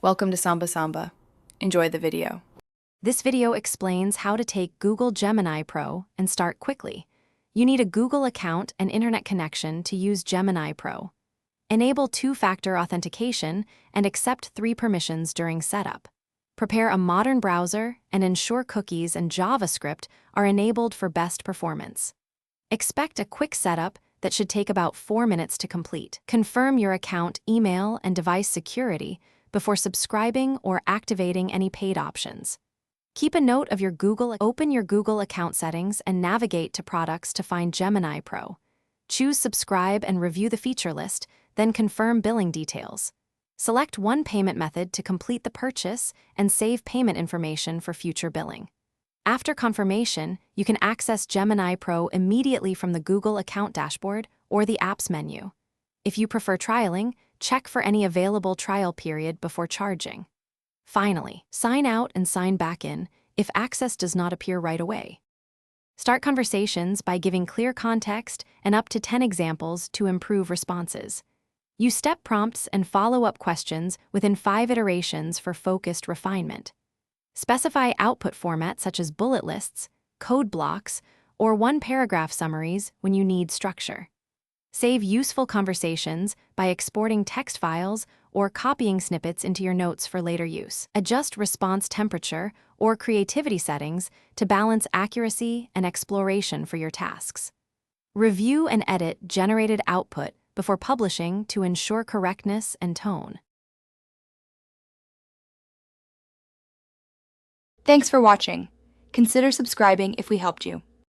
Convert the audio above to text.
Welcome to Samba Samba. Enjoy the video. This video explains how to take Google Gemini Pro and start quickly. You need a Google account and internet connection to use Gemini Pro. Enable two-factor authentication and accept 3 permissions during setup. Prepare a modern browser and ensure cookies and JavaScript are enabled for best performance. Expect a quick setup that should take about 4 minutes to complete. Confirm your account, email, and device security before subscribing or activating any paid options. Keep a note of Open your Google account settings and navigate to Products to find Gemini Pro. Choose Subscribe and review the feature list, then confirm billing details. Select one payment method to complete the purchase and save payment information for future billing. After confirmation, you can access Gemini Pro immediately from the Google account dashboard or the apps menu. If you prefer trialing, check for any available trial period before charging. Finally, sign out and sign back in if access does not appear right away. Start conversations by giving clear context and up to 10 examples to improve responses. Use step prompts and follow-up questions within 5 iterations for focused refinement. Specify output formats such as bullet lists, code blocks, or one-paragraph summaries when you need structure. Save useful conversations by exporting text files or copying snippets into your notes for later use. Adjust response temperature or creativity settings to balance accuracy and exploration for your tasks. Review and edit generated output before publishing to ensure correctness and tone. Thanks for watching. Consider subscribing if we helped you.